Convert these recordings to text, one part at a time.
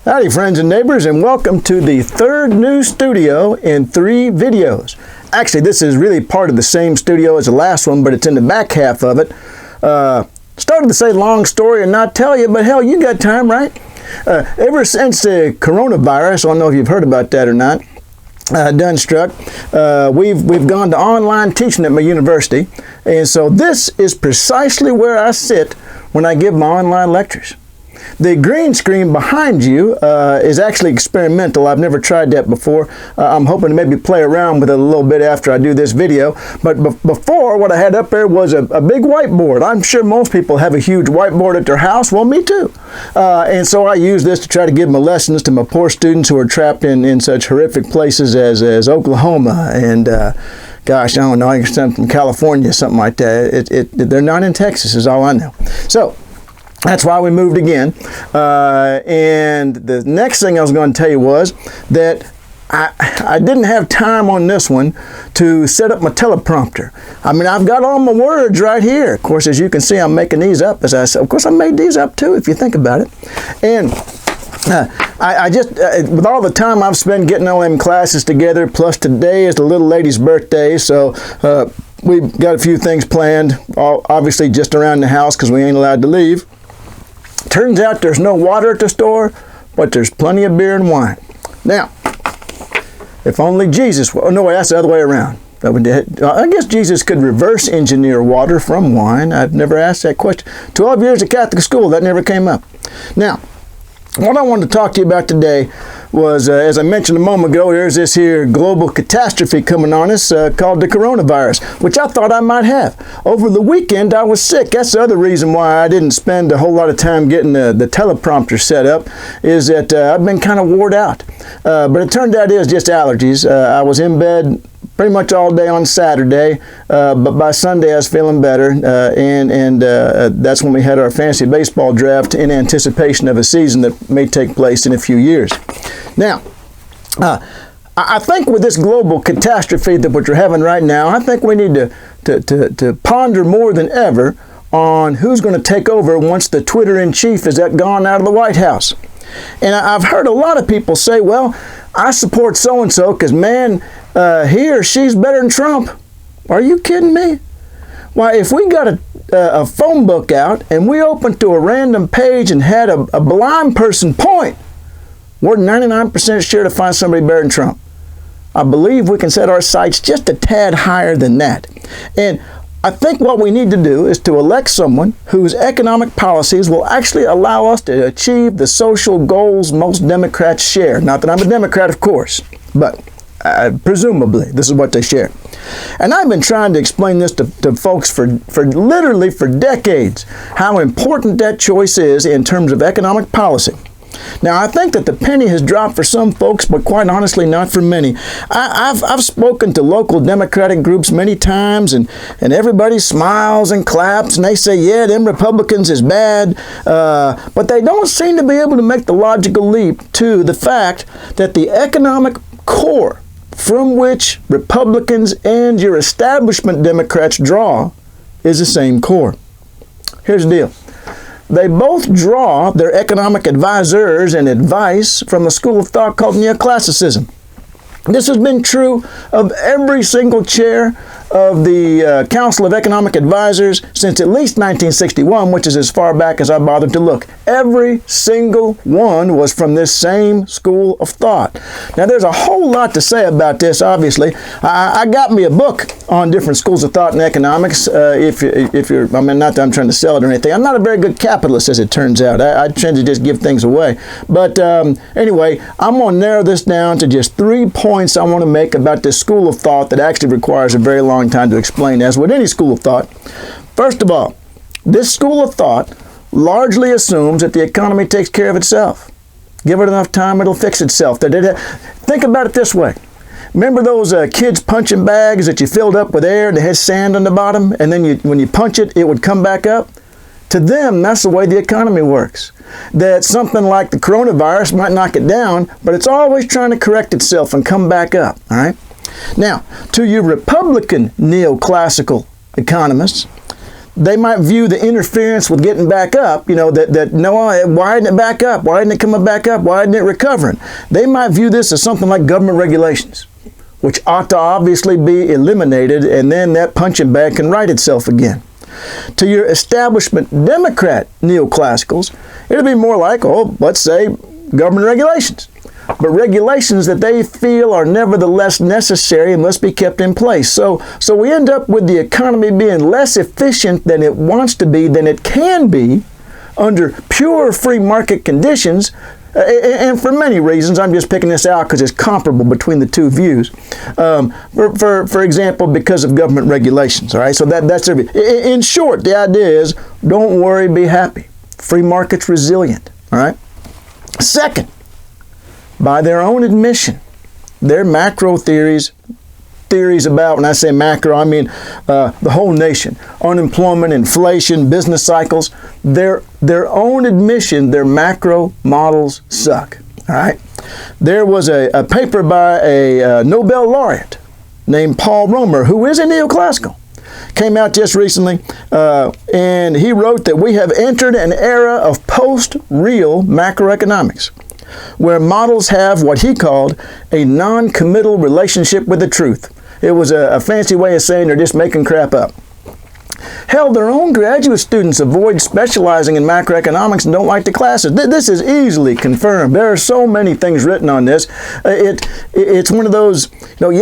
Howdy friends and neighbors, and welcome to the third new studio in 3 videos. Actually, this is really part of the same studio as the last one, but it's in the back half of it. Started to say long story and not tell you, but hell, you got time, right? Ever since the coronavirus, I don't know if you've heard about that or not, done struck, we've gone to online teaching at my university, and so this is precisely where I sit when I give my online lectures. The green screen behind you is actually experimental. I've never tried that before. I'm hoping to maybe play around with it a little bit after I do this video. But before, what I had up there was a big whiteboard. I'm sure most people have a huge whiteboard at their house. Well, me too. And so I use this to try to give my lessons to my poor students who are trapped in such horrific places as Oklahoma and gosh, I don't know, I guess I'm from California, something like that. They're not in Texas is all I know. So that's why we moved again. And the next thing I was going to tell you was that I didn't have time on this one to set up my teleprompter. I mean, I've got all my words right here. Of course, as you can see, I'm making these up. As I said, of course, I made these up too, if you think about it. And I just, with all the time I've spent getting all them classes together, plus today is the little lady's birthday, so we've got a few things planned, obviously just around the house because we ain't allowed to leave. Turns out there's no water at the store, but there's plenty of beer and wine. Now, if only Jesus, oh no, that's the other way around. I guess Jesus could reverse engineer water from wine. I've never asked that question. 12 years at Catholic school, that never came up. Now, what I wanted to talk to you about today was, as I mentioned a moment ago, there's this here global catastrophe coming on us called the coronavirus, which I thought I might have. Over the weekend, I was sick. That's the other reason why I didn't spend a whole lot of time getting the teleprompter set up, is that I've been kind of wore out. But it turned out it was just allergies. I was in bed pretty much all day on Saturday, but by Sunday I was feeling better, and that's when we had our fantasy baseball draft in anticipation of a season that may take place in a few years. Now, I think with this global catastrophe that we're having right now, I think we need to ponder more than ever on who's going to take over once the Twitter-in-chief is gone out of the White House. And I've heard a lot of people say, well, I support so-and-so because, man, he or she's better than Trump. Are you kidding me? Why, if we got a phone book out and we opened to a random page and had a blind person point, we're 99% sure to find somebody better than Trump. I believe we can set our sights just a tad higher than that. And I think what we need to do is to elect someone whose economic policies will actually allow us to achieve the social goals most Democrats share. Not that I'm a Democrat, of course, but presumably this is what they share. And I've been trying to explain this to folks for literally for decades, how important that choice is in terms of economic policy. Now, I think that the penny has dropped for some folks, but quite honestly, not for many. I've spoken to local Democratic groups many times, and everybody smiles and claps, and they say, yeah, them Republicans is bad, but they don't seem to be able to make the logical leap to the fact that the economic core from which Republicans and your establishment Democrats draw is the same core. Here's the deal. They both draw their economic advisors and advice from a school of thought called neoclassicism. This has been true of every single chair of the Council of Economic Advisors since at least 1961, which is as far back as I bothered to look. Every single one was from this same school of thought. Now, there's a whole lot to say about this, obviously. I got me a book on different schools of thought in economics. If you're, I mean, not that I'm trying to sell it or anything. I'm not a very good capitalist, as it turns out. I tend to just give things away. But anyway, I'm going to narrow this down to just 3 points I want to make about this school of thought that actually requires a very long time to explain, as with any school of thought. First of all, this school of thought largely assumes that the economy takes care of itself. Give it enough time, it'll fix itself. Think about it this way. Remember those kids' punching bags that you filled up with air and they had sand on the bottom, and then when you punch it, it would come back up? To them, that's the way the economy works. That something like the coronavirus might knock it down, but it's always trying to correct itself and come back up, all right? Now, to you Republican neoclassical economists, they might view the interference with getting back up, no, why isn't it back up? Why isn't it coming back up? Why isn't it recovering? They might view this as something like government regulations, which ought to obviously be eliminated, and then that punching bag can right itself again. To your establishment Democrat neoclassicals, it'll be more like, let's say government regulations. But regulations that they feel are nevertheless necessary and must be kept in place. So we end up with the economy being less efficient than it wants to be, than it can be under pure free market conditions. And for many reasons, I'm just picking this out because it's comparable between the two views. For example, because of government regulations. All right, so that's in short, the idea is don't worry, be happy. Free market's resilient. All right. Second, by their own admission, their macro theories about, when I say macro, I mean the whole nation, unemployment, inflation, business cycles, their own admission, their macro models suck. All right. There was a paper by a Nobel laureate named Paul Romer, who is a neoclassical, came out just recently, and he wrote that we have entered an era of post-real macroeconomics, where models have what he called a non-committal relationship with the truth. It was a fancy way of saying they're just making crap up. Hell, their own graduate students avoid specializing in macroeconomics and don't like the classes. This is easily confirmed. There are so many things written on this. It's one of those, the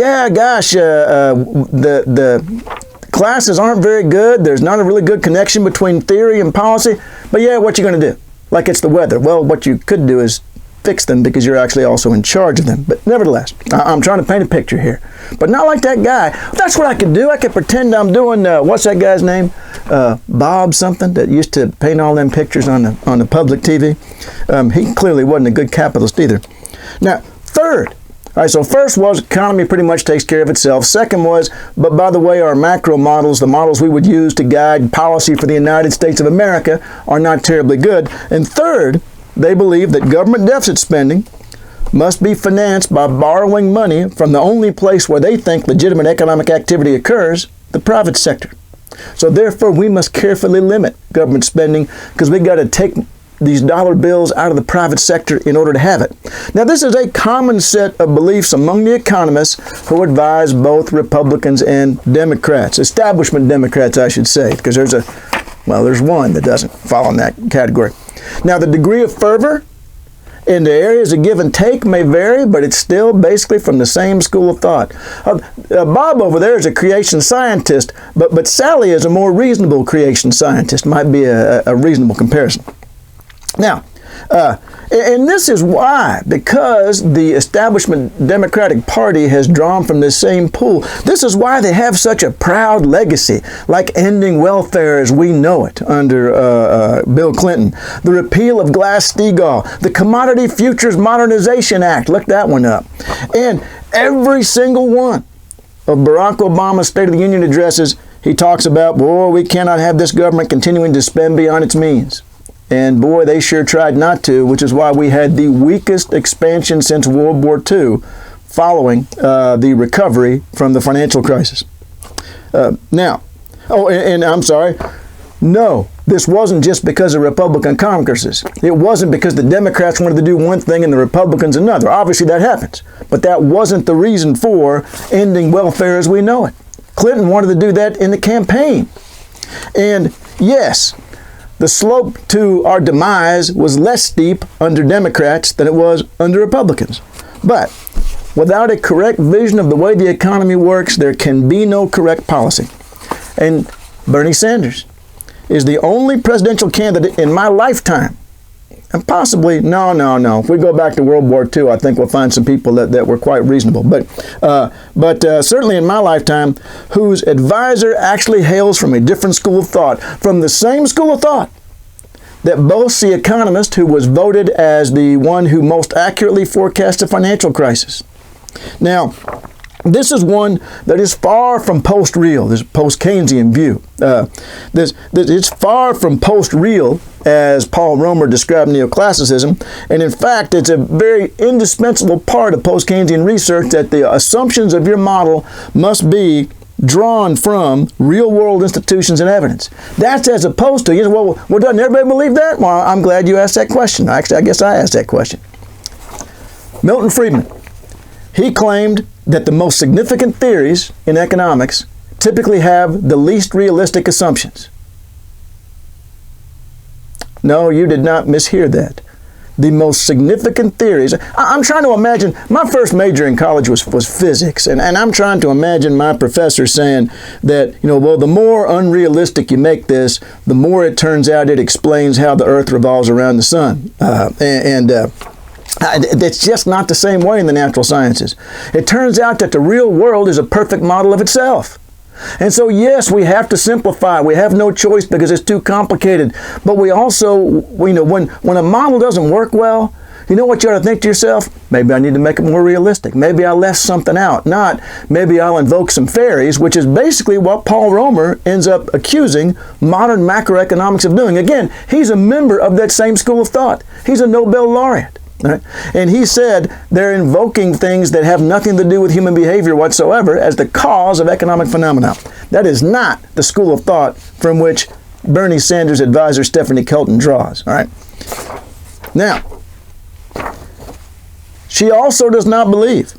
classes aren't very good. There's not a really good connection between theory and policy. But yeah, what you going to do? Like it's the weather. Well, what you could do is fix them because you're actually also in charge of them. But nevertheless, I'm trying to paint a picture here. But not like that guy. That's what I could do. I could pretend I'm doing, what's that guy's name? Bob something that used to paint all them pictures on the public TV. He clearly wasn't a good capitalist either. Now, third. All right, so first was economy pretty much takes care of itself. Second was, but by the way, our macro models, the models we would use to guide policy for the United States of America, are not terribly good. And third, they believe that government deficit spending must be financed by borrowing money from the only place where they think legitimate economic activity occurs, the private sector. So therefore, we must carefully limit government spending because we got to take these dollar bills out of the private sector in order to have it. Now, this is a common set of beliefs among the economists who advise both Republicans and Democrats, establishment Democrats, I should say, because there's one that doesn't fall in that category. Now, the degree of fervor in the areas of give and take may vary, but it's still basically from the same school of thought. Bob over there is a creation scientist, but Sally is a more reasonable creation scientist. Might be a reasonable comparison. Now, and this is why, because the establishment Democratic Party has drawn from the same pool. This is why they have such a proud legacy, like ending welfare as we know it under Bill Clinton, the repeal of Glass-Steagall, the Commodity Futures Modernization Act, look that one up, and every single one of Barack Obama's State of the Union addresses, he talks about, boy, we cannot have this government continuing to spend beyond its means. And boy, they sure tried not to, which is why we had the weakest expansion since World War II following the recovery from the financial crisis. And I'm sorry, no, this wasn't just because of Republican Congresses. It wasn't because the Democrats wanted to do one thing and the Republicans another. Obviously that happens, but that wasn't the reason for ending welfare as we know it. Clinton wanted to do that in the campaign. And yes, the slope to our demise was less steep under Democrats than it was under Republicans. But without a correct vision of the way the economy works, there can be no correct policy. And Bernie Sanders is the only presidential candidate in my lifetime, and possibly, no. If we go back to World War II, I think we'll find some people that were quite reasonable. But certainly in my lifetime, whose advisor actually hails from a different school of thought, from the same school of thought that boasts the economist who was voted as the one who most accurately forecast the financial crisis. Now, this is one that is far from post-real, this post-Keynesian view. It's far from post-real, as Paul Romer described neoclassicism, and in fact, it's a very indispensable part of post-Keynesian research that the assumptions of your model must be drawn from real-world institutions and evidence. That's as opposed to, well, doesn't everybody believe that? Well, I'm glad you asked that question. Actually, I guess I asked that question. Milton Friedman, he claimed that the most significant theories in economics typically have the least realistic assumptions. No, you did not mishear that. The most significant theories. I'm trying to imagine, my first major in college was physics, and I'm trying to imagine my professor saying that, well, the more unrealistic you make this, the more it turns out it explains how the earth revolves around the sun. It's just not the same way in the natural sciences. It turns out that the real world is a perfect model of itself. And so, yes, we have to simplify. We have no choice because it's too complicated. But we also, when a model doesn't work well, you know what you ought to think to yourself? Maybe I need to make it more realistic. Maybe I left something out. Not, maybe I'll invoke some fairies, which is basically what Paul Romer ends up accusing modern macroeconomics of doing. Again, he's a member of that same school of thought. He's a Nobel laureate. Right? And he said they're invoking things that have nothing to do with human behavior whatsoever as the cause of economic phenomena. That is not the school of thought from which Bernie Sanders' advisor Stephanie Kelton draws. All right. Now, she also does not believe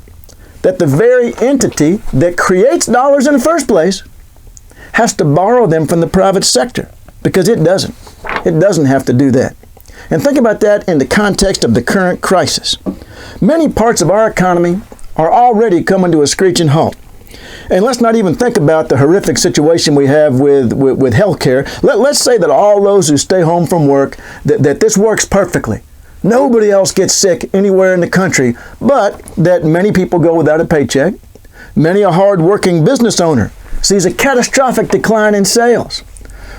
that the very entity that creates dollars in the first place has to borrow them from the private sector, because it doesn't. It doesn't have to do that. And think about that in the context of the current crisis. Many parts of our economy are already coming to a screeching halt. And let's not even think about the horrific situation we have with health care. Let's say that all those who stay home from work, that this works perfectly. Nobody else gets sick anywhere in the country, but that many people go without a paycheck. Many a hard-working business owner sees a catastrophic decline in sales.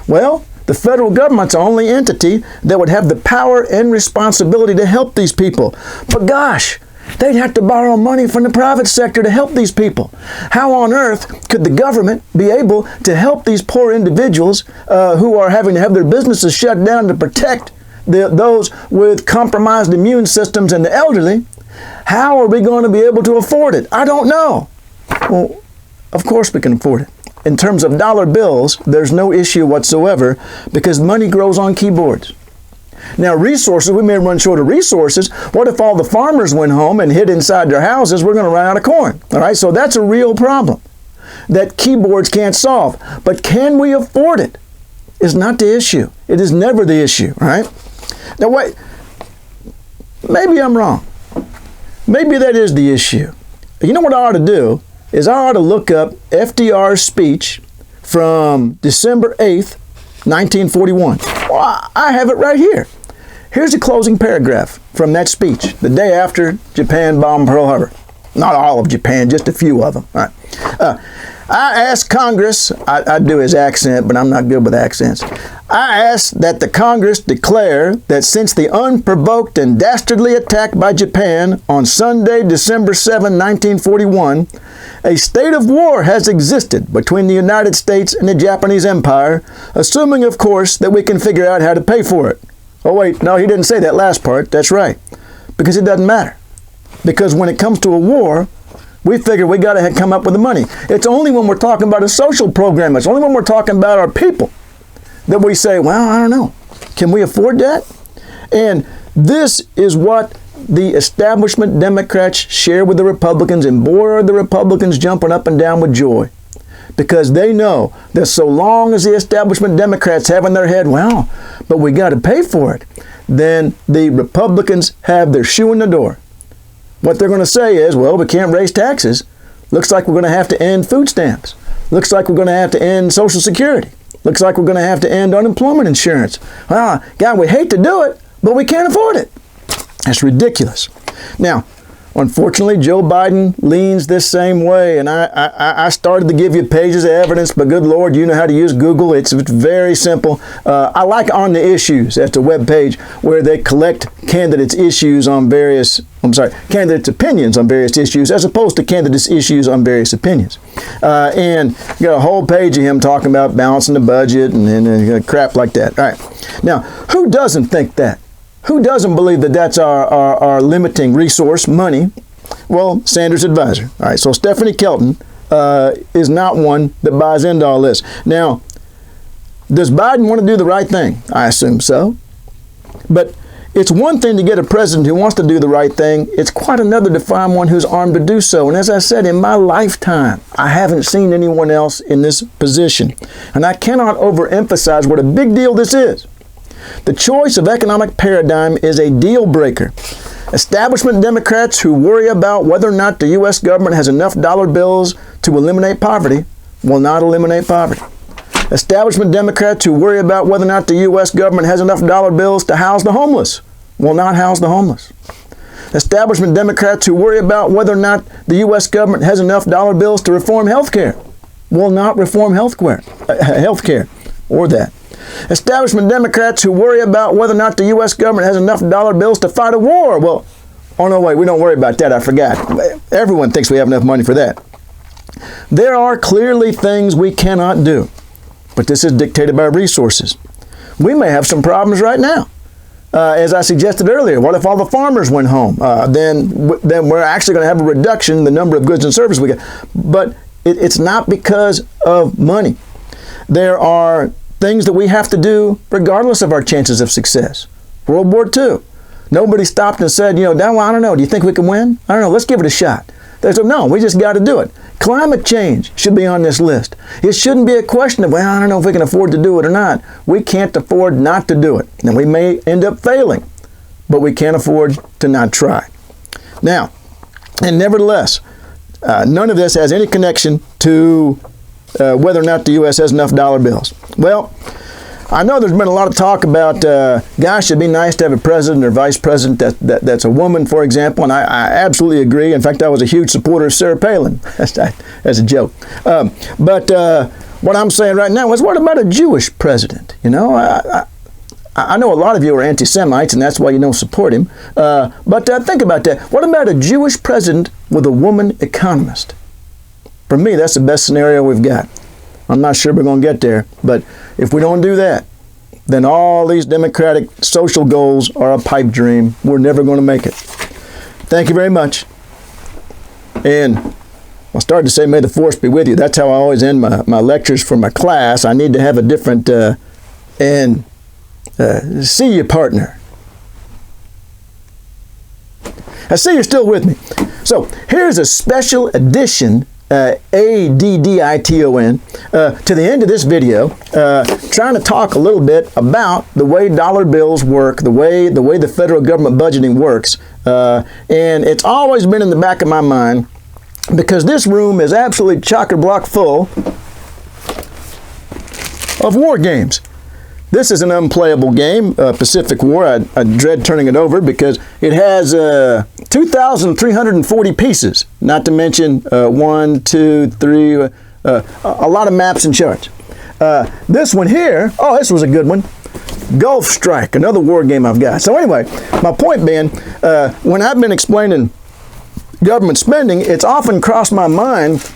Well, the federal government's the only entity that would have the power and responsibility to help these people. But gosh, they'd have to borrow money from the private sector to help these people. How on earth could the government be able to help these poor individuals who are having to have their businesses shut down to protect those with compromised immune systems and the elderly? How are we going to be able to afford it? I don't know. Well, of course we can afford it. In terms of dollar bills, there's no issue whatsoever because money grows on keyboards. Now, resources, we may run short of resources. What if all the farmers went home and hid inside their houses? We're going to run out of corn. All right, so that's a real problem that keyboards can't solve. But can we afford it? Is not the issue. It is never the issue, all right? Now, wait, maybe I'm wrong. Maybe that is the issue. You know what I ought to do? Is I ought to look up FDR's speech from December 8th, 1941. Well, I have it right here. Here's the closing paragraph from that speech, the day after Japan bombed Pearl Harbor. Not all of Japan, just a few of them. All right. I asked Congress, I do his accent, but I'm not good with accents. I asked that the Congress declare that since the unprovoked and dastardly attack by Japan on Sunday, December 7, 1941, a state of war has existed between the United States and the Japanese Empire, assuming, of course, that we can figure out how to pay for it. Oh, wait, no, he didn't say that last part. That's right. Because it doesn't matter. Because when it comes to a war, we figure we got to come up with the money. It's only when we're talking about a social program, it's only when we're talking about our people that we say, well, I don't know. Can we afford that? And this is what the establishment Democrats share with the Republicans, and boy, are the Republicans jumping up and down with joy. Because they know that so long as the establishment Democrats have in their head, well, but we got to pay for it, then the Republicans have their shoe in the door. What they're going to say is, well, we can't raise taxes. Looks like we're going to have to end food stamps. Looks like we're going to have to end Social Security. Looks like we're going to have to end unemployment insurance. Well, God, we hate to do it, but we can't afford it. That's ridiculous. Now, unfortunately, Joe Biden leans this same way, and I started to give you pages of evidence, but good Lord, you know how to use Google. It's very simple. I like On the Issues. That's a web page where they collect candidates' issues on various, candidates' opinions on various issues, as opposed to candidates' issues on various opinions. And you got a whole page of him talking about balancing the budget and crap like that. All right. Now, who doesn't think that? Who doesn't believe that that's our limiting resource, money? Well, Sanders' advisor. All right, so Stephanie Kelton is not one that buys into all this. Now, does Biden want to do the right thing? I assume so. But it's one thing to get a president who wants to do the right thing. It's quite another to find one who's armed to do so. And as I said, in my lifetime, I haven't seen anyone else in this position. And I cannot overemphasize what a big deal this is. The choice of economic paradigm is a deal breaker. Establishment Democrats who worry about whether or not the U.S. government has enough dollar bills to eliminate poverty will not eliminate poverty. Establishment Democrats who worry about whether or not the U.S. government has enough dollar bills to house the homeless will not house the homeless. Establishment Democrats who worry about whether or not the U.S. government has enough dollar bills to reform health care will not reform health care or that. Establishment Democrats who worry about whether or not the U.S. government has enough dollar bills to fight a war. Well, oh no, wait, we don't worry about that. I forgot. Everyone thinks we have enough money for that. There are clearly things we cannot do, but this is dictated by resources. We may have some problems right now. As I suggested earlier, what if all the farmers went home? Then we're actually going to have a reduction in the number of goods and services we get. But it's not because of money. There are things that we have to do regardless of our chances of success. World War II. Nobody stopped and said, I don't know, do you think we can win? I don't know, let's give it a shot. They said, no, we just got to do it. Climate change should be on this list. It shouldn't be a question of, I don't know if we can afford to do it or not. We can't afford not to do it. And we may end up failing, but we can't afford to not try. Now, and nevertheless, none of this has any connection to whether or not the U.S. has enough dollar bills. Well, I know there's been a lot of talk about, gosh, it'd be nice to have a president or vice president that's a woman, for example, and I absolutely agree. In fact, I was a huge supporter of Sarah Palin. That's a joke. But what I'm saying right now is, what about a Jewish president? I know a lot of you are anti-Semites, and that's why you don't support him. But think about that. What about a Jewish president with a woman economist? For me, that's the best scenario we've got. I'm not sure we're going to get there, but if we don't do that, then all these democratic social goals are a pipe dream. We're never going to make it. Thank you very much. And I started to say, may the force be with you. That's how I always end my lectures for my class. I need to have a different, see you, partner. I see you're still with me. So here's a special edition ADDITON, to the end of this video, trying to talk a little bit about the way dollar bills work, the way the federal government budgeting works. And it's always been in the back of my mind because this room is absolutely chock-a-block full of war games. This is an unplayable game, Pacific War. I dread turning it over because it has 2,340 pieces, not to mention 1, 2, 3, a lot of maps and charts. This one here, this was a good one. Gulf Strike, another war game I've got. So anyway, my point being, when I've been explaining government spending, it's often crossed my mind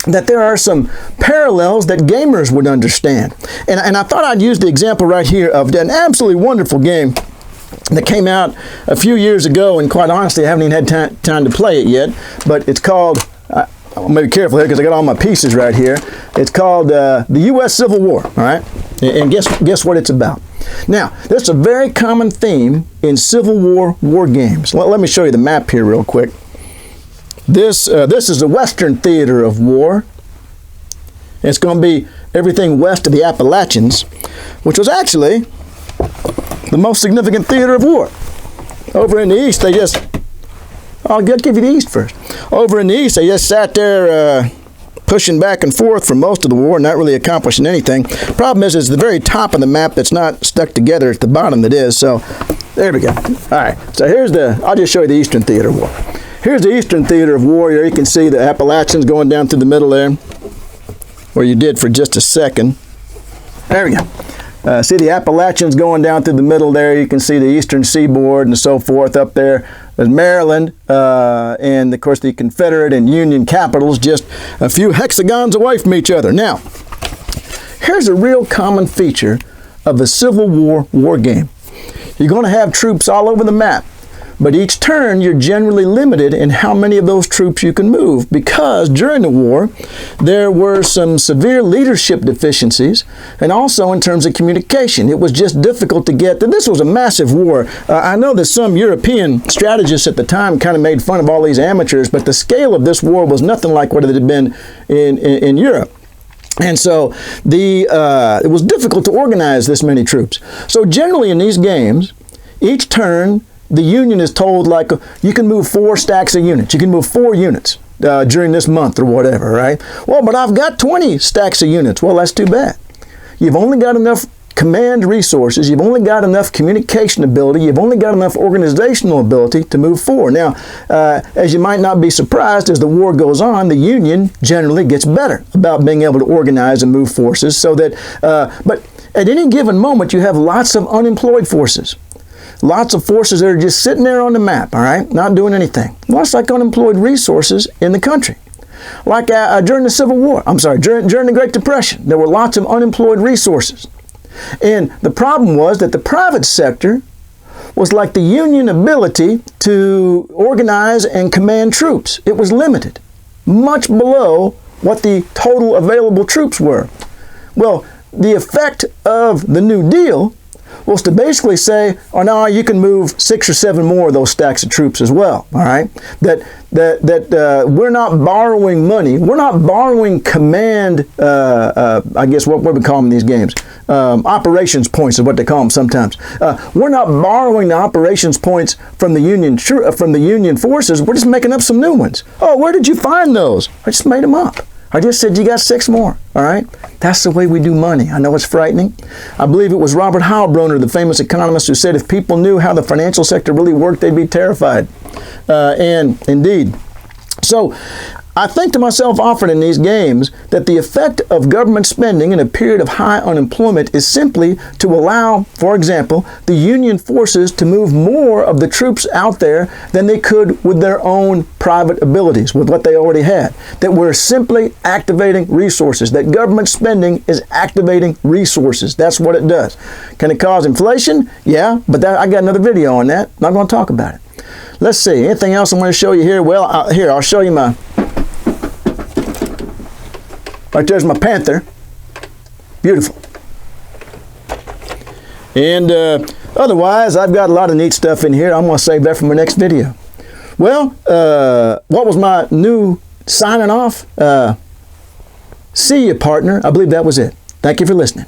that there are some parallels that gamers would understand. And I thought I'd use the example right here of an absolutely wonderful game that came out a few years ago, and quite honestly, I haven't even had time to play it yet, but it's called, I'm going to be careful here because I got all my pieces right here. It's called the U.S. Civil War, all right? And guess what it's about. Now, there's a very common theme in Civil War games. Let me show you the map here real quick. This is the Western theater of war. It's going to be everything west of the Appalachians, which was actually the most significant theater of war. Over in the east, I'll give you the east first. Over in the east, they just sat there pushing back and forth for most of the war, not really accomplishing anything. Problem is, it's the very top of the map that's not stuck together. It's the bottom that is. So there we go. All right. So I'll just show you the Eastern theater of war. Here's the Eastern theater of war. Here you can see the Appalachians going down through the middle there, where you did for just a second. There we go. See the Appalachians going down through the middle there. You can see the Eastern Seaboard and so forth up there. There's Maryland, and of course the Confederate and Union capitals just a few hexagons away from each other. Now, here's a real common feature of a Civil War game. You're going to have troops all over the map. But each turn, you're generally limited in how many of those troops you can move, because during the war, there were some severe leadership deficiencies, and also in terms of communication. It was just difficult to get. This was a massive war. I know that some European strategists at the time kind of made fun of all these amateurs, but the scale of this war was nothing like what it had been in Europe. And so it was difficult to organize this many troops. So generally in these games, each turn, the Union is told, like, you can move 4 stacks of units. You can move 4 units during this month or whatever, right? Well, but I've got 20 stacks of units. Well, that's too bad. You've only got enough command resources. You've only got enough communication ability. You've only got enough organizational ability to move 4. Now, as you might not be surprised, as the war goes on, the Union generally gets better about being able to organize and move forces so that, but at any given moment, you have lots of unemployed forces. Lots of forces that are just sitting there on the map, all right, not doing anything. Well, it's like unemployed resources in the country. Like during the Civil War, during the Great Depression, there were lots of unemployed resources. And the problem was that the private sector was like the Union ability to organize and command troops. It was limited, much below what the total available troops were. Well, the effect of the New Deal was to basically say, oh no, you can move 6 or 7 more of those stacks of troops as well, all right? That we're not borrowing money. We're not borrowing command, I guess what we call them in these games. Operations points is what they call them sometimes. We're not borrowing the operations points from the Union forces. We're just making up some new ones. Oh, where did you find those? I just made them up. I just said you got 6 more, all right? That's the way we do money. I know it's frightening. I believe it was Robert Heilbroner, the famous economist, who said if people knew how the financial sector really worked, they'd be terrified. And indeed. So I think to myself often in these games that the effect of government spending in a period of high unemployment is simply to allow, for example, the Union forces to move more of the troops out there than they could with their own private abilities, with what they already had. That we're simply activating resources, that government spending is activating resources. That's what it does. Can it cause inflation? Yeah, but I got another video on that. Not going to talk about it. Let's see. Anything else I'm going to show you here? Well, here, I'll show you my... Right there's my panther. Beautiful. And otherwise, I've got a lot of neat stuff in here. I'm going to save that for my next video. Well, what was my new signing off? See you, partner. I believe that was it. Thank you for listening.